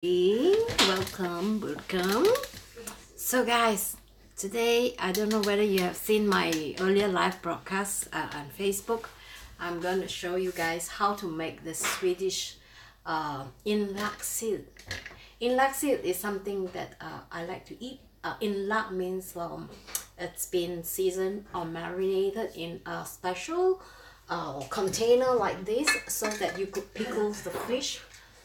Welcome. So guys, today I don't know whether you have seen my earlier live broadcast on Facebook. I'm going to show you guys how to make the Swedish INLAGD SILL. INLAGD SILL is something that I like to eat. INLAGD means it's been seasoned or marinated in a special container like this so that you could pickle the fish.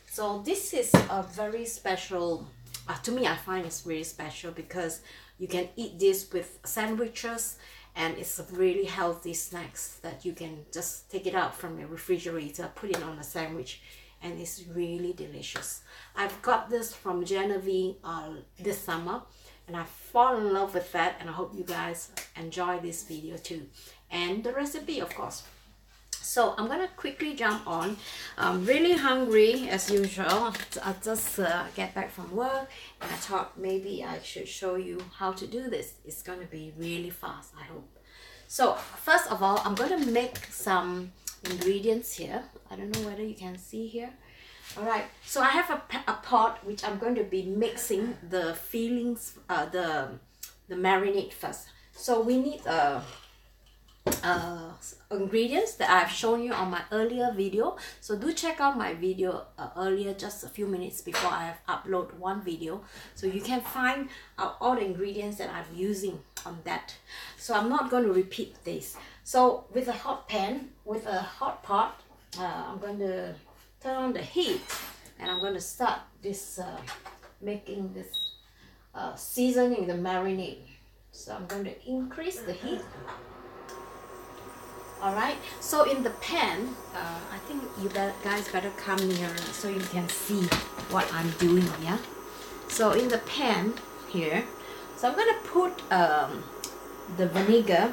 So this is a very special, to me I find it's really special because you can eat this with sandwiches and it's a really healthy snacks that you can just take it out from your refrigerator, put it on a sandwich, and it's really delicious. I've got this from Genevieve this summer and I fall in love with that, and I hope you guys enjoy this video too. And the recipe, of course. So I'm gonna quickly jump on. I'm really hungry as usual. I just get back from work and I thought maybe I should show you how to do this. It's gonna be really fast, I hope. So first of all, I'm gonna make some ingredients here. I don't know whether you can see here. Alright, so I have a pot which I'm going to be mixing the fillings, the marinade first. So we need ingredients that I've shown you on my earlier video, so do check out my video earlier, just a few minutes before I have uploaded one video, so you can find out all the ingredients that I'm using on that. So I'm not going to repeat this. So with a hot pan, with a hot pot, I'm going to turn on the heat and I'm going to start this making this seasoning, the marinade. So I'm going to increase the heat. Alright, so in the pan, I think you guys better come nearer so you can see what I'm doing, yeah? So in the pan here, so I'm going to put the vinegar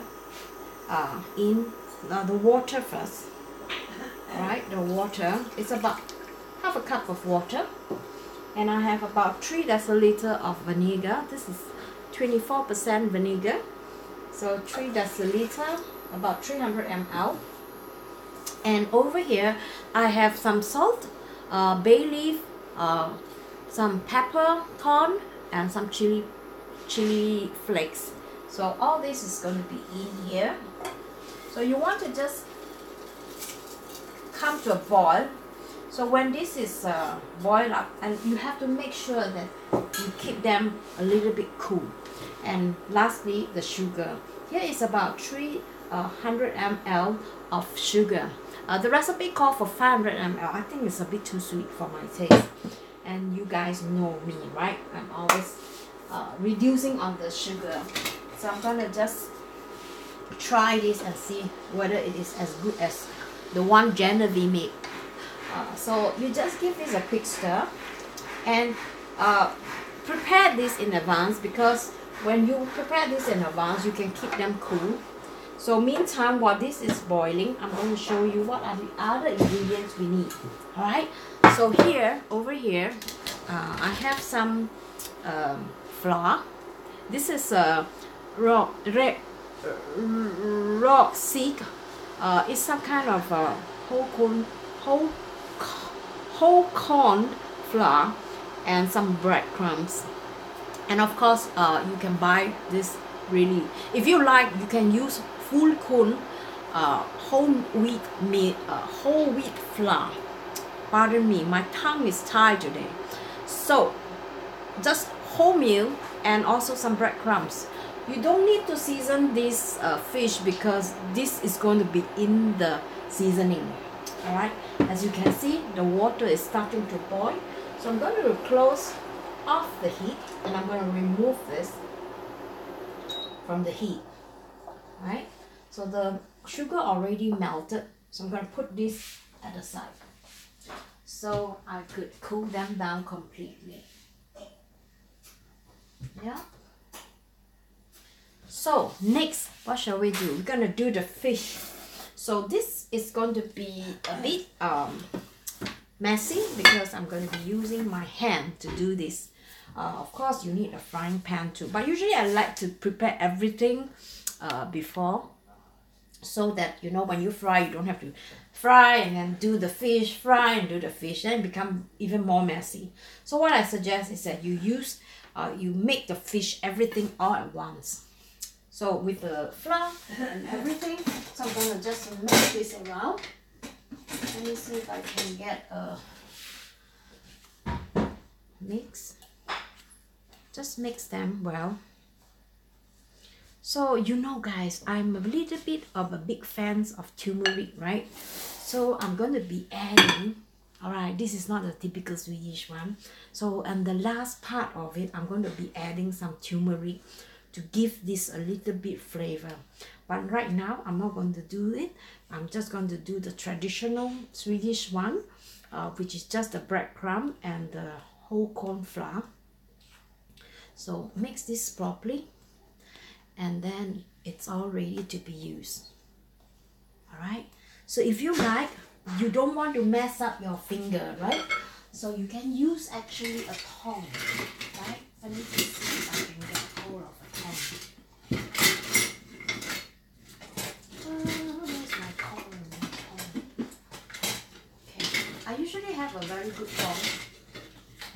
in the water first. Alright, the water, it's about half a cup of water. And I have about 3 deciliters of vinegar. This is 24% vinegar. So 3 deciliters. About 300 ml. And over here I have some salt, bay leaf, some peppercorn, and some chili flakes. So all this is going to be in here. So you want to just come to a boil. So when this is boiled up, and you have to make sure that you keep them a little bit cool. And lastly, the sugar. Here is about 300 ml of sugar. The recipe called for 500 ml. I think it's a bit too sweet for my taste. And you guys know me, right? I'm always reducing on the sugar. So I'm gonna just try this and see whether it is as good as the one Genevieve made. So you just give this a quick stir and prepare this in advance, because when you prepare this in advance, you can keep them cool. So meantime, while this is boiling, I'm going to show you what are the other ingredients we need. Alright, so here, over here, I have some flour. This is a raw seed. It's some kind of whole corn flour and some breadcrumbs. And of course, you can buy this really. If you like, you can use full corn, whole wheat flour. Pardon me, my tongue is tied today. So just wholemeal and also some breadcrumbs. You don't need to season this fish because this is going to be in the seasoning. Alright, as you can see, the water is starting to boil. So I'm going to close off the heat and I'm going to remove this from the heat. Right, so the sugar already melted, so I'm going to put this at the side so I could cool them down completely. Yeah. So next, what shall we do? We're going to do the fish. So this is going to be a bit messy because I'm going to be using my hand to do this. Of course, you need a frying pan too, but usually I like to prepare everything before so that, you know, when you fry, you don't have to fry and then do the fish, fry and do the fish, then it become even more messy. So what I suggest is that you use, you make the fish, everything all at once. So with the flour and everything, so I'm gonna just mix this around. Let me see if I can get a mix. Just mix them well. So, you know guys, I'm a little bit of a big fan of turmeric, right? So I'm going to be adding, alright, this is not a typical Swedish one. So, and the last part of it, I'm going to be adding some turmeric to give this a little bit flavor. But right now, I'm not going to do it. I'm just going to do the traditional Swedish one, which is just the breadcrumb and the whole corn flour. So mix this properly, and then it's all ready to be used. Alright, so if you like, you don't want to mess up your finger, right? So you can use actually a tongue, right? Let me just see if I can get hold of a tongue. Where's my tongue? Okay, I usually have a very good tongue,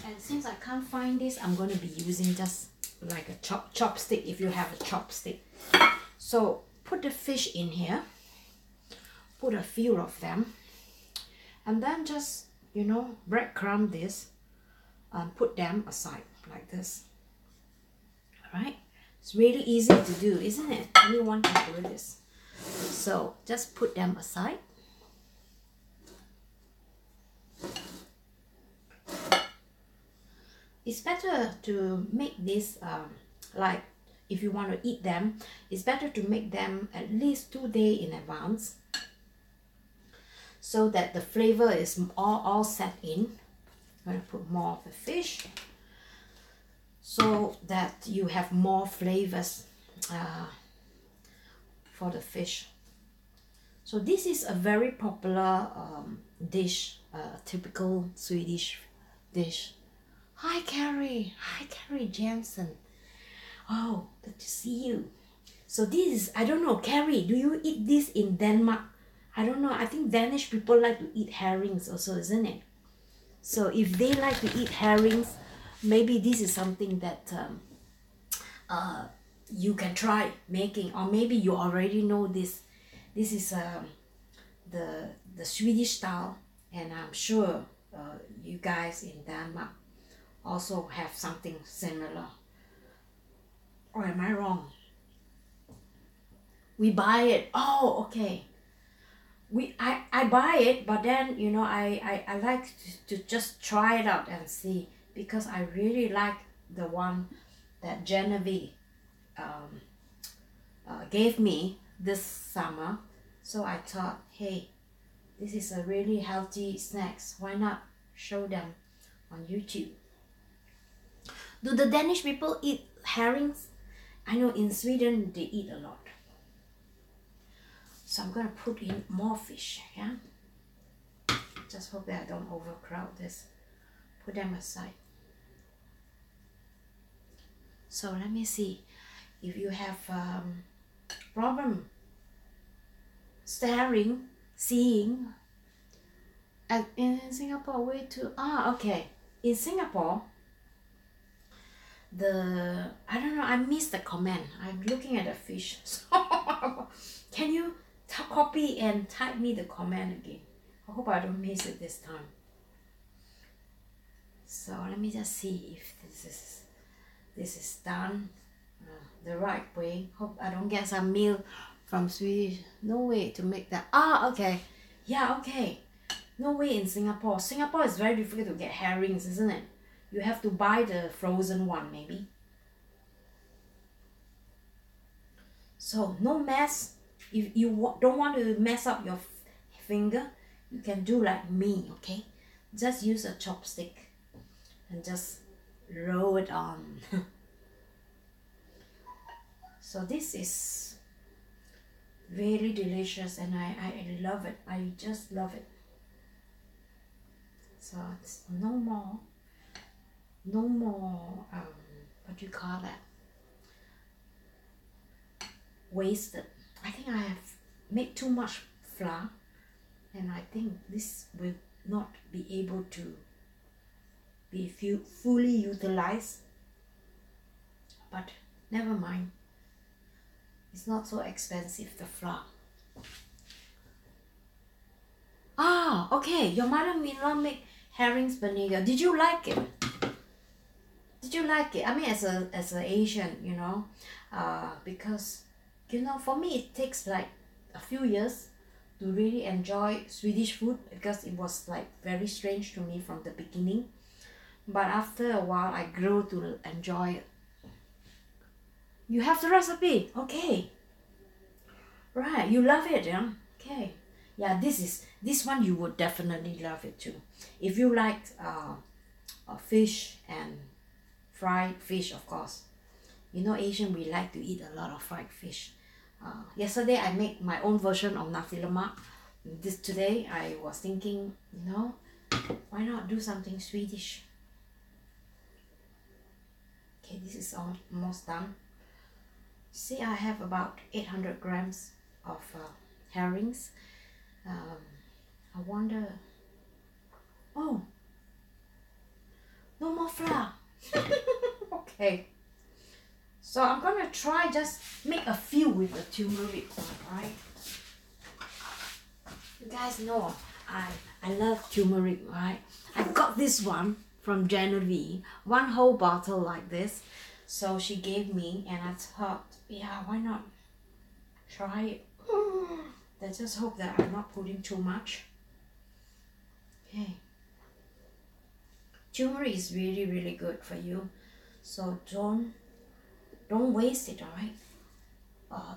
and since I can't find this, I'm going to be using just like a chopstick if you have a chopstick. So put the fish in here, put a few of them, and then just, you know, breadcrumb this and put them aside like this. Alright, it's really easy to do, isn't it? Anyone can do this. So just put them aside. It's better to make this, like if you want to eat them, it's better to make them at least 2 days in advance, so that the flavor is all set in. I'm going to put more of the fish, so that you have more flavors for the fish. So this is a very popular dish, typical Swedish dish. Hi Carrie Jensen. Oh, good to see you. So this is, I don't know, Carrie, do you eat this in Denmark? I don't know, I think Danish people like to eat herrings also, isn't it? So if they like to eat herrings, maybe this is something that you can try making, or maybe you already know this. This is the Swedish style, and I'm sure you guys in Denmark also have something similar. Or am I wrong? We buy it. Oh, okay. I buy it, but then, you know, I like to just try it out and see, because I really like the one that Genevieve gave me this summer. So I thought, hey, this is a really healthy snacks. Why not show them on YouTube? Do the Danish people eat herrings? I know in Sweden they eat a lot. So I'm gonna put in more fish, yeah? Just hope that I don't overcrowd this. Put them aside. So let me see. If you have problem seeing, in Singapore, way to, okay. In Singapore, I don't know, I missed the comment. I'm looking at the fish. So can you copy and type me the comment again? I hope I don't miss it this time. So let me just see if this is done the right way. Hope I don't get some meal from Swedish. No way to make that. Okay. Yeah, okay. No way in Singapore. Singapore is very difficult to get herrings, isn't it? You have to buy the frozen one, maybe. So no mess. If you don't want to mess up your finger, you can do like me, okay? Just use a chopstick and just roll it on. So this is very delicious, and I love it. I just love it. So it's no more what do you call that, wasted. I think I have make too much flour, and I think this will not be able to be fully utilized, but never mind, it's not so expensive, the flour. Ah, okay, your mother-in-law make herrings vinegar. Did you like it? Did you like it? I mean, as an Asian, you know, because, you know, for me it takes like a few years to really enjoy Swedish food, because it was like very strange to me from the beginning. But after a while, I grew to enjoy it. You have the recipe, okay? Right, you love it, yeah? Okay. Yeah, this one you would definitely love it too. If you like fish and fried fish, of course. You know, Asian, we like to eat a lot of fried fish. Yesterday I made my own version of nasi lemak. Today I was thinking, you know, why not do something Swedish? Okay, this is almost done. See, I have about 800 grams of herrings. I wonder, oh, no more flour. Okay, so I'm gonna try just make a few with the turmeric, right? You guys know I love turmeric, right? I got this one from Genevieve, one whole bottle like this. So she gave me, and I thought, yeah, why not try it? I just hope that I'm not putting too much. Okay. Turmeric is really, really good for you. So don't waste it, alright?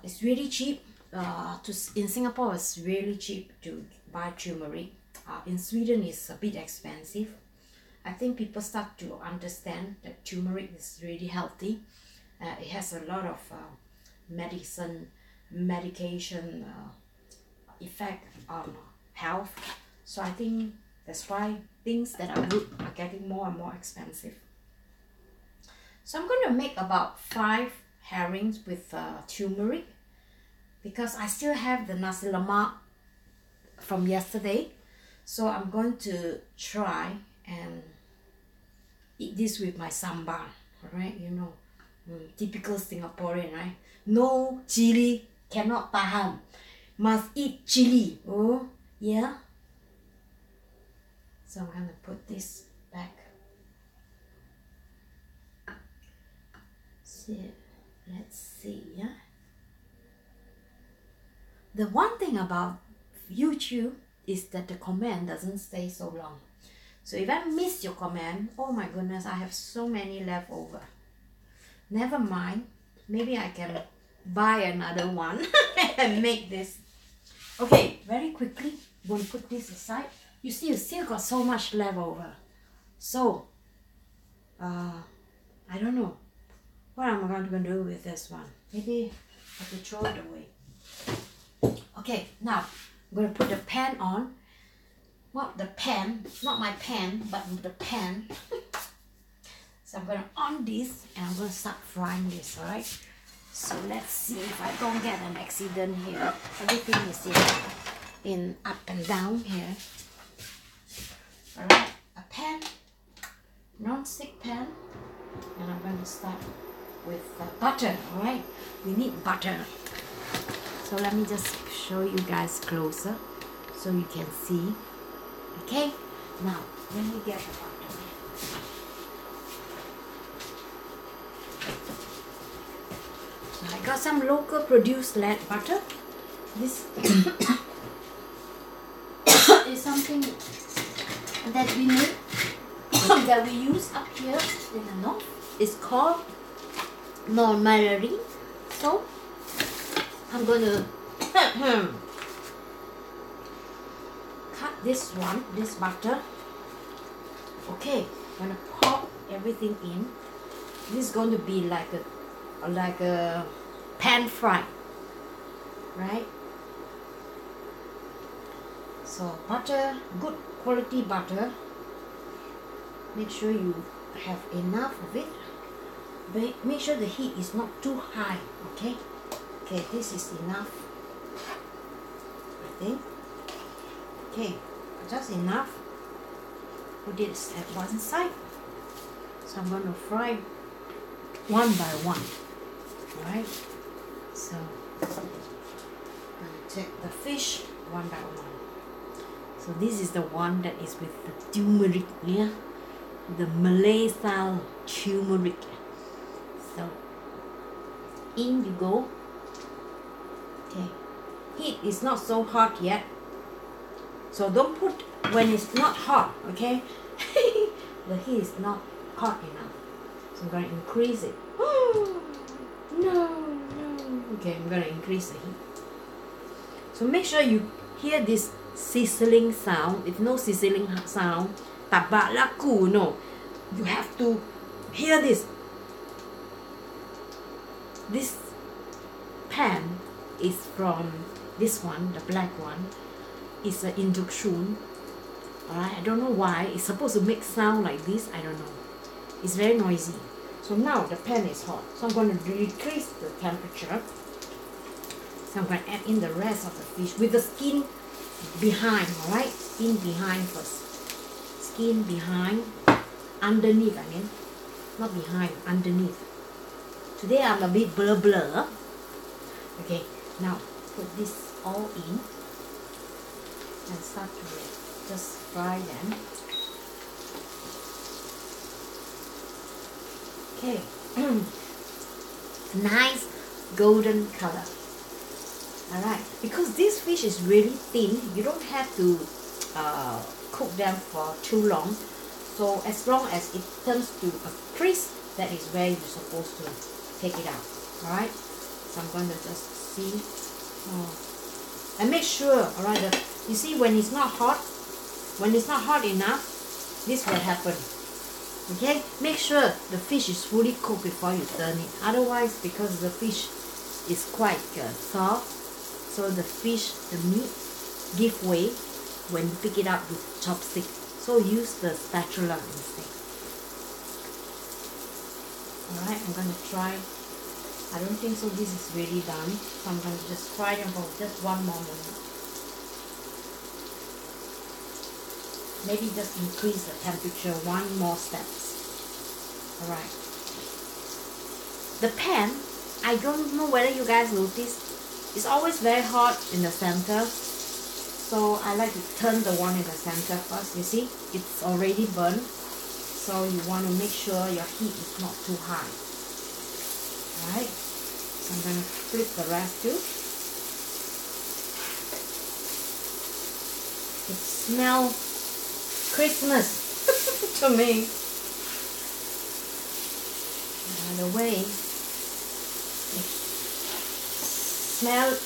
It's really cheap. In Singapore, it's really cheap to buy turmeric. In Sweden, it's a bit expensive. I think people start to understand that turmeric is really healthy. It has a lot of medication effect on health. So I think that's why things that are good are getting more and more expensive. So I'm going to make about 5 herrings with turmeric, because I still have the nasi lemak from yesterday. So I'm going to try and eat this with my sambar, alright? You know, typical Singaporean, right? No chili, cannot tahan. Must eat chili. Oh, yeah. So I'm gonna put this back. Let's see, yeah. The one thing about YouTube is that the comment doesn't stay so long. So if I miss your comment, oh my goodness, I have so many left over. Never mind, maybe I can buy another one and make this. Okay, very quickly, I'm going to put this aside. You see, you still got so much left over. So, I don't know. What am I going to do with this one? Maybe I have to throw it away. Okay, now I'm going to put the pan on. Not the pan, not my pan, but the pan. So I'm going to on this, and I'm going to start frying this, alright? So let's see if I don't get an accident here. Everything is in up and down here. Alright, a pan, non-stick pan, and I'm going to start with butter, alright? We need butter. So let me just show you guys closer so you can see. Okay, now let me get the butter. So I got some local produced land butter. This is something that we make, that we use up here in the north. It's called non-margarine. So I'm going to cut this butter. Okay, I'm going to pop everything in. This is going to be like a pan fry, right? So butter, good quality butter. Make sure you have enough of it. Make sure the heat is not too high. Okay, this is enough. everything. Okay, just enough. Put it at one side. So I'm going to fry one by one. Alright, so I'm going to take the fish one by one. So this is the one that is with the turmeric, yeah, the Malay style turmeric. So in you go. Okay, heat is not so hot yet, so don't put when it's not hot. Okay, the heat is not hot enough, so I'm going to increase it. No. Okay, I'm going to increase the heat. So make sure you hear this sizzling sound. If no sizzling sound, tabak laku, no. You have to hear this. This pan is from this one, the black one. It's an induction. Alright, I don't know why. It's supposed to make sound like this. I don't know. It's very noisy. So now the pan is hot. So I'm going to decrease the temperature. So I'm going to add in the rest of the fish with the skin behind. Alright, skin behind first. Skin behind, underneath. I mean, not behind, underneath. Today I'm a bit blur. Okay, now put this all in and start to just fry them. Okay, nice golden color. Alright, because this fish is really thin, you don't have to cook them for too long. So as long as it turns to a crisp, that is where you're supposed to take it out. Alright, so I'm going to just see. And make sure, alright, that you see when it's not hot enough, this will happen. Okay, make sure the fish is fully cooked before you turn it. Otherwise, because the fish is quite soft, so the fish, the meat, give way when you pick it up with chopstick. So use the spatula instead. Alright, I'm going to try. I don't think so this is really done. So I'm going to just fry them for just one more minute. Maybe just increase the temperature one more steps. Alright. The pan, I don't know whether you guys notice, it's always very hot in the center. So I like to turn the one in the center first. You see, it's already burnt. So you want to make sure your heat is not too high. Alright. So I'm going to flip the rest too. It smells Christmas to me. By the way,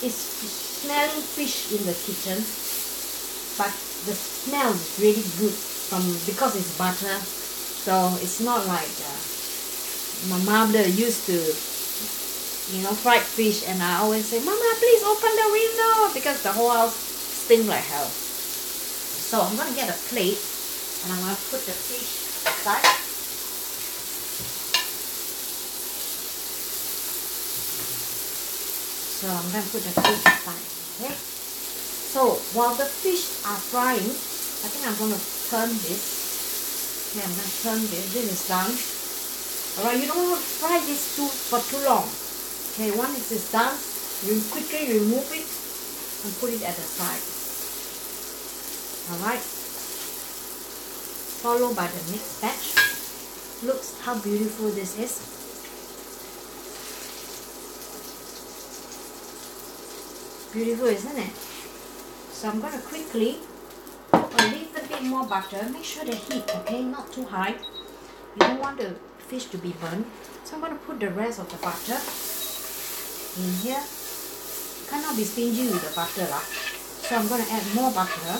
it's smelling fish in the kitchen, but the smell is really good because it's butter. So it's not like my mother used to, fried fish, and I always say, "Mama, please open the window," because the whole house stinks like hell. So I'm gonna get a plate and I'm gonna put the fish aside. So I'm gonna put the fish aside. Okay. So while the fish are frying, I think I'm gonna turn this. Okay, I'm gonna turn this. This is done. Alright, you don't want to fry this for too long. Okay, once this is done, you quickly remove it and put it at the side. Alright. Followed by the next batch. Look how beautiful this is. Beautiful, isn't it? So I'm going to quickly put a little bit more butter. Make sure the heat, okay, not too high. You don't want the fish to be burnt. So I'm going to put the rest of the butter in here. You cannot be stingy with the butter. So I'm going to add more butter.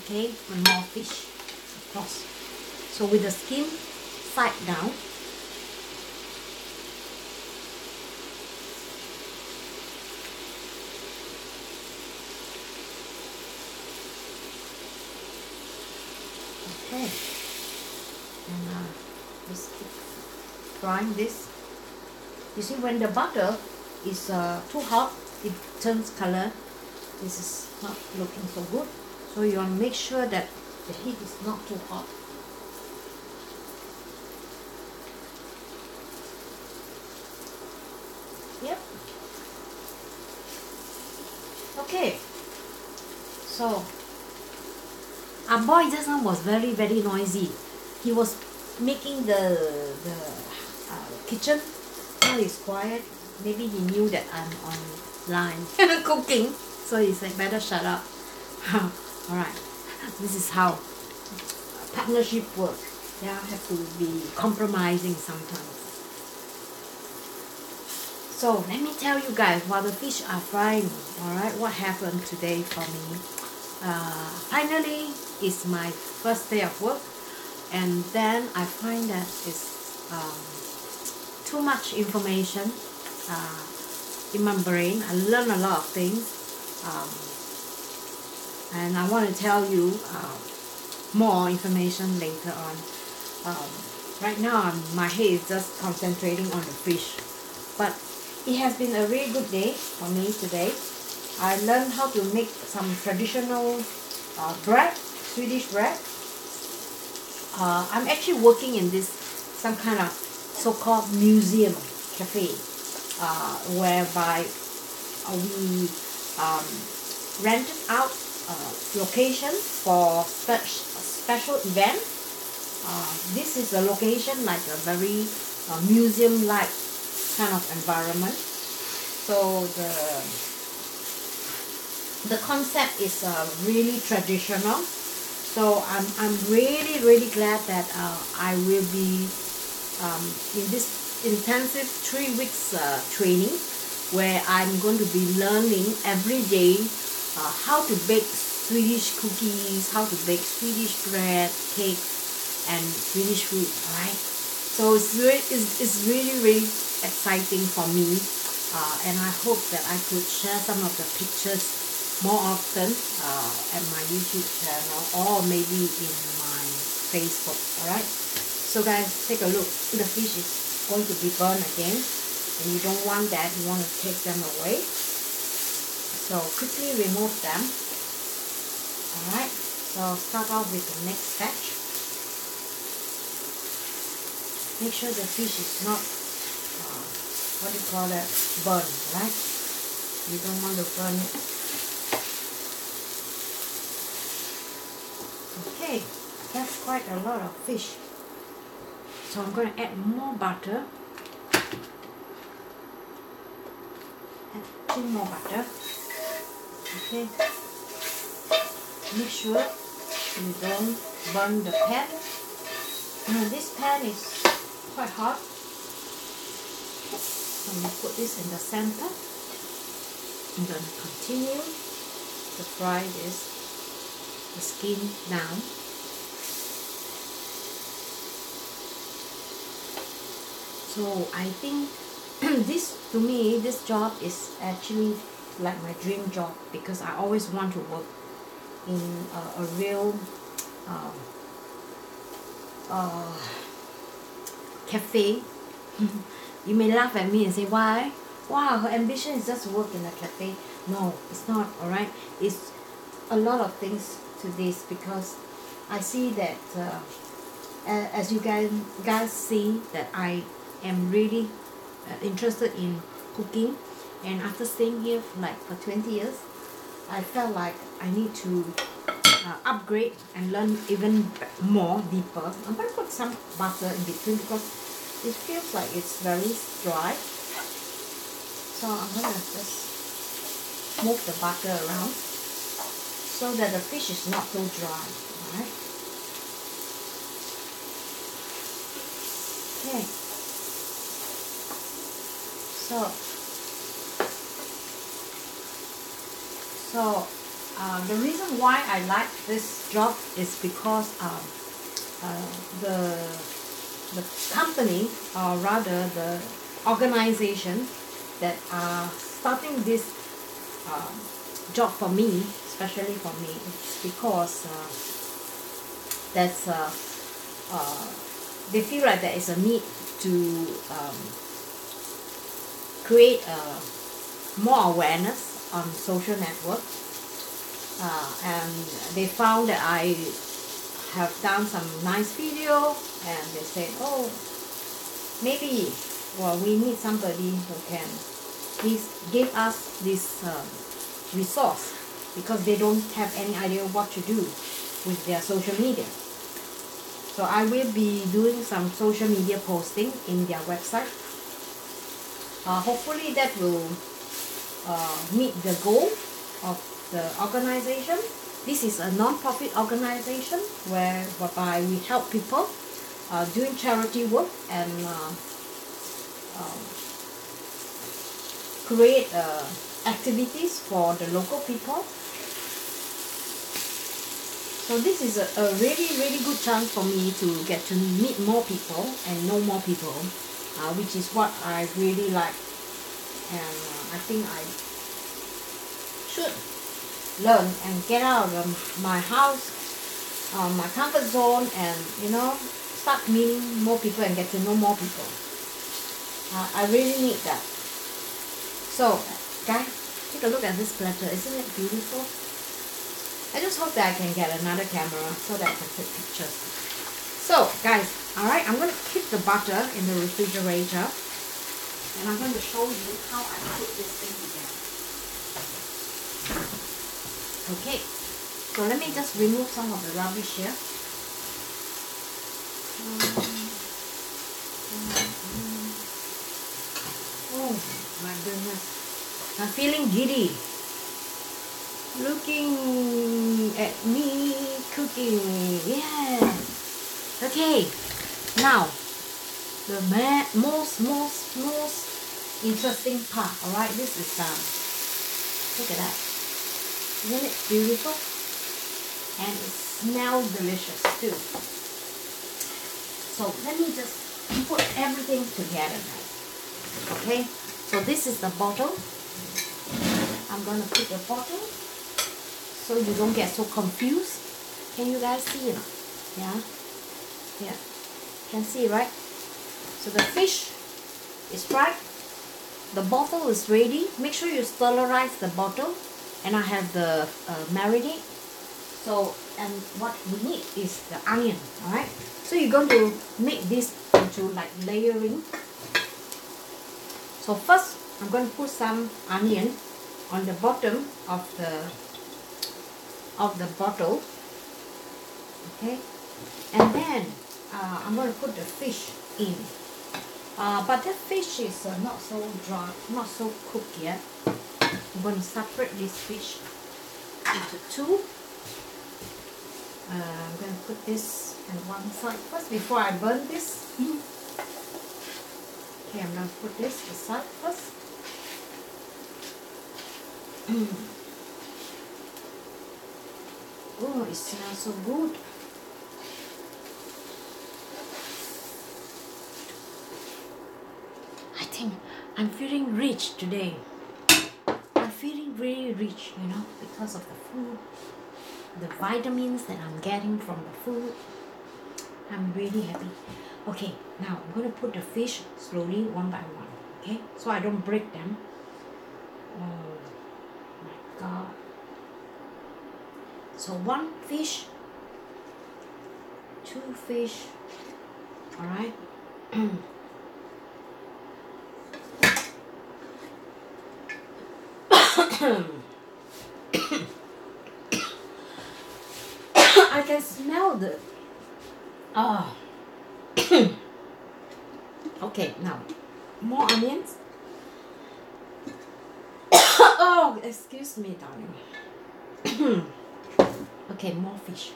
Okay, and more fish, of course. So with the skin side down. Okay, and just keep frying this. You see, when the butter is too hot, it turns color. This is not looking so good. So you want to make sure that the heat is not too hot. Yep. Okay. So our boy just now was very noisy. He was making the kitchen. Now he's quiet. Maybe he knew that I'm online cooking, so he said better shut up. Alright, this is how partnership work. Yeah, have to be compromising sometimes. So let me tell you guys, while the fish are frying, alright, what happened today for me. Finally, it's my first day of work, and then I find that it's too much information in my brain. I learn a lot of things, and I want to tell you more information later on. Right now, my head is just concentrating on the fish, but it has been a really good day for me today. I learned how to make some traditional bread, Swedish bread. I'm actually working in this some kind of so-called museum cafe, whereby we rented out location for special event. This is a location like a very museum-like kind of environment. So the concept is really traditional. So I'm really glad that I will be in this intensive 3 weeks training, where I'm going to be learning every day how to bake Swedish cookies, how to bake Swedish bread, cakes, and Swedish food. Alright, so it's really exciting for me, and I hope that I could share some of the pictures more often at my YouTube channel, or maybe in my Facebook. Alright, so guys, take a look. The fish is going to be burned again, and you don't want that. You want to take them away. So quickly remove them. Alright, so start off with the next batch. Make sure the fish is not what do you call that, burn, right? You don't want to burn it. Okay, that's quite a lot of fish. So I'm going to add more butter. Add 2 more butter. Okay. Make sure you don't burn the pan. Now this pan is quite hot. So I'm going to put this in the center. I'm going to continue to fry this, the skin down. So I think to me this job is actually like my dream job, because I always want to work in a real cafe. You may laugh at me and say, why? Wow, her ambition is just to work in a cafe. No, it's not. Alright, it's a lot of things to this, because I see that as you guys see that I am really interested in cooking, and after staying here for 20 years, I felt like I need to upgrade and learn even more deeper. I'm going to put some butter in between because it feels like it's very dry. So I'm going to just move the butter around so that the fish is not so dry. Alright. Okay. So the reason why I like this job is because the company, or rather the organization that are starting this job for me, especially for me, it's because they feel like there is a need to create more awareness on social network, and they found that I have done some nice video, and they said, oh, maybe, well, we need somebody who can please give us this resource, because they don't have any idea what to do with their social media. So I will be doing some social media posting in their website. Hopefully that will meet the goal of the organization. This is a non-profit organization whereby we help people doing charity work and create activities for the local people. So this is a really good chance for me to get to meet more people and know more people, which is what I really like, and I think I should learn and get out of my house, my comfort zone, and start meeting more people and get to know more people. I really need that. So guys, take a look at this platter. Isn't it beautiful? I just hope that I can get another camera so that I can take pictures. So guys, alright, I'm going to keep the butter in the refrigerator, and I'm going to show you how I put this thing together. Okay, so let me just remove some of the rubbish here. Oh my goodness, I'm feeling giddy looking at me cooking. Yeah. Okay, now the most interesting part. Alright, this is look at that. Isn't it beautiful? And it smells delicious too. So let me just put everything together now. Okay, so this is the bottle. I'm gonna put the bottle so you don't get so confused. Can you guys see it? Yeah? Yeah. Can see, right? So the fish is fried. The bottle is ready. Make sure you sterilize the bottle. And I have the marinade. So, and what we need is the onion. Alright? So you're going to make this into like layering. So first, I'm going to put some onion on the bottom of the bottle. Okay? And then I'm going to put the fish in. But the fish is not so dry, not so cooked yet. I'm going to separate this fish into two. I'm going to put this on one side first before I burn this. Okay, I'm going to put this aside first. Oh, it smells so good. I think I'm feeling rich today. I'm feeling really rich, because of the food, the vitamins that I'm getting from the food. I'm really happy. Okay, now I'm going to put the fish slowly one by one. Okay, so I don't break them. Oh my God. So one fish, two fish, alright. I can smell the okay, now more onions. Oh, excuse me, darling. Okay, more fish.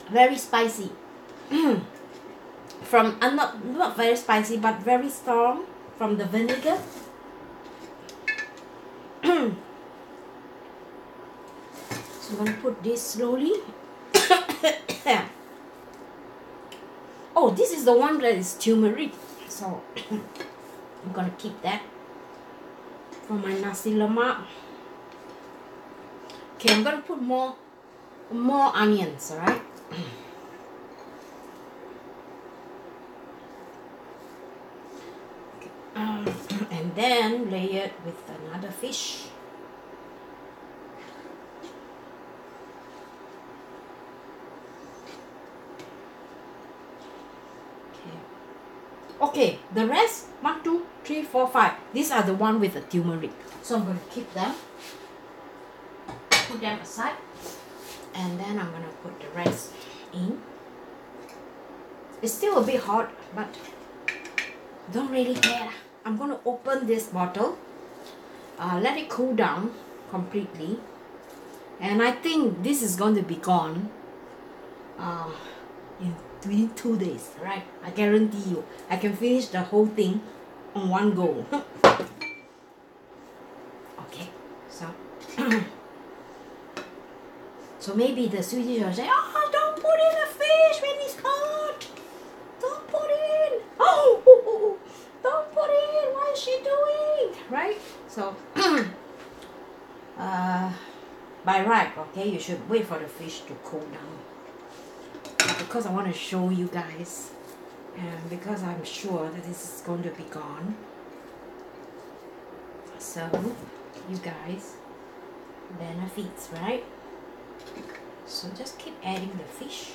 Very spicy. From not very spicy, but very strong from the vinegar. So I'm going to put this slowly. Oh, this is the one that is turmeric. So I'm going to keep that for my nasi lemak. Okay, I'm going to put more onions, alright? and then layer it with another fish. Okay, the rest, 1, 2, 3, 4, 5. These are the one with the turmeric. So I'm going to keep them, put them aside, and then I'm going to put the rest in. It's still a bit hot, but don't really care. I'm going to open this bottle, let it cool down completely, and I think this is going to be gone within 2 days, right? I guarantee you, I can finish the whole thing on one go. Okay, so so maybe the Swedish will say, oh, don't put in the fish when it's hot. Don't put in. Oh, don't put in. What is she doing? Right? So by right, okay, you should wait for the fish to cool down. Because I want to show you guys, and because I'm sure that this is going to be gone, so you guys benefits, right? So just keep adding the fish.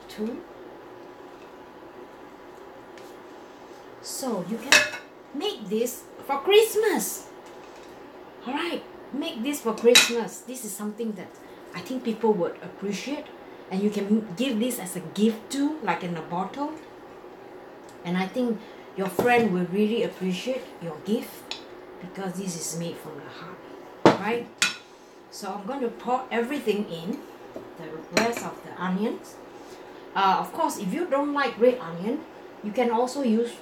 2. So you can make this for Christmas. Alright, make this for Christmas. This is something that I think people would appreciate, and you can give this as a gift too, like in a bottle. And I think your friend will really appreciate your gift because this is made from the heart, right? So I'm going to pour everything in, the rest of the onions. Of course, if you don't like red onion, you can also use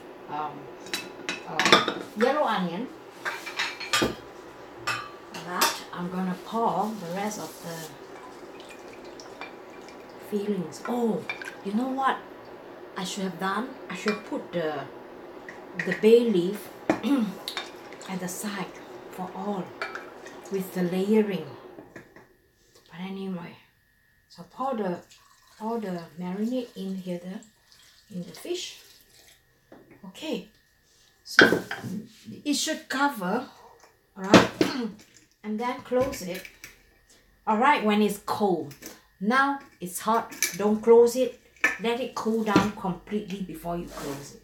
yellow onion. But I'm going to pour the rest of the fillings. Oh, you know what I should have done? I should put the bay leaf at the side for all with the layering. But anyway, so pour the marinade in here in the fish. Okay, so it should cover, alright, and then close it. Alright, when it's cold. Now it's hot, don't close it, let it cool down completely before you close it.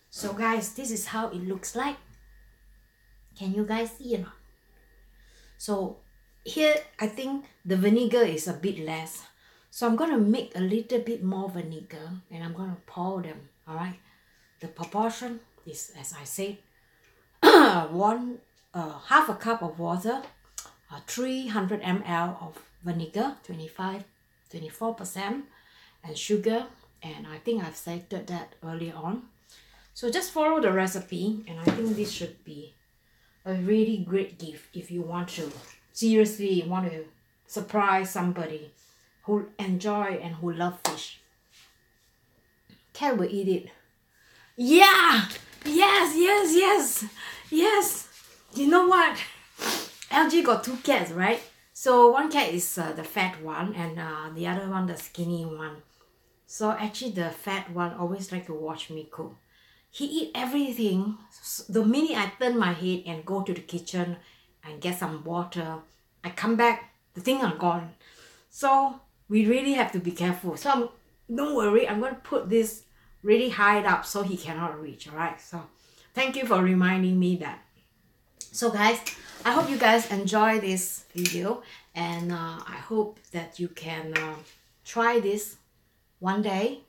So guys, this is how it looks like. Can you guys see it? So here I think the vinegar is a bit less, so I'm going to make a little bit more vinegar and I'm going to pour them. Alright, the proportion is, as I said, half a cup of water, 300 ml of vinegar, 24%, and sugar, and I think I've stated that earlier on. So just follow the recipe, and I think this should be a really great gift if you want to seriously want to surprise somebody who enjoy and who love fish. Cat will eat it. Yeah! Yes! You know what? LG got 2 cats, right? So one cat is the fat one, and the other one the skinny one. So actually the fat one always like to watch me cook. He eat everything. The minute I turn my head and go to the kitchen and get some water, I come back, the thing are gone. So we really have to be careful. So don't worry, I'm going to put this really high up so he cannot reach. Alright, so thank you for reminding me that. So guys, I hope you guys enjoy this video, and I hope that you can try this one day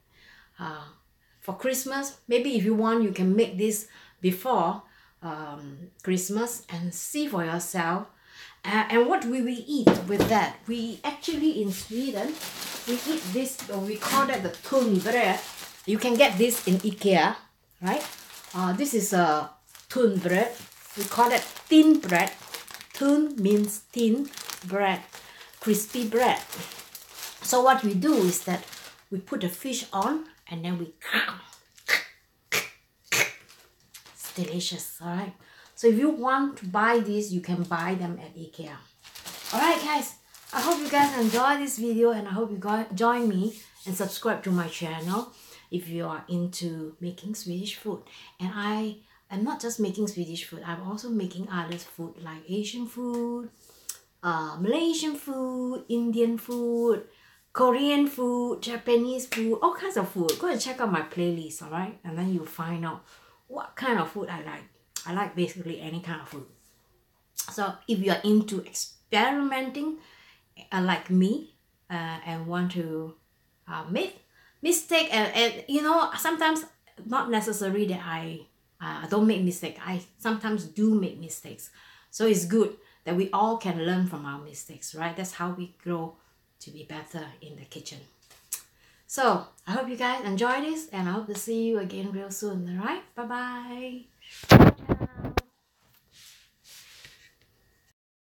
for Christmas. Maybe if you want, you can make this before Christmas and see for yourself. And what will we eat with that? We actually in Sweden, we eat this, we call that the tunnbröd. You can get this in IKEA, right? This is a tunnbröd. We call it thin bread. Tunn means thin bread, crispy bread. So what we do is that we put the fish on and then we it's delicious, alright? So if you want to buy this, you can buy them at IKEA. Alright guys, I hope you guys enjoy this video, and I hope you guys join me and subscribe to my channel if you are into making Swedish food. And I I'm not just making Swedish food, I'm also making other food like Asian food, Malaysian food, Indian food, Korean food, Japanese food, all kinds of food. Go and check out my playlist, alright? And then you'll find out what kind of food I like. I like basically any kind of food. So if you are into experimenting like me and want to make mistake and you know, sometimes not necessary that I don't make mistake. I sometimes do make mistakes. So it's good that we all can learn from our mistakes, right? That's how we grow to be better in the kitchen. So I hope you guys enjoy this and I hope to see you again real soon, alright? Bye bye.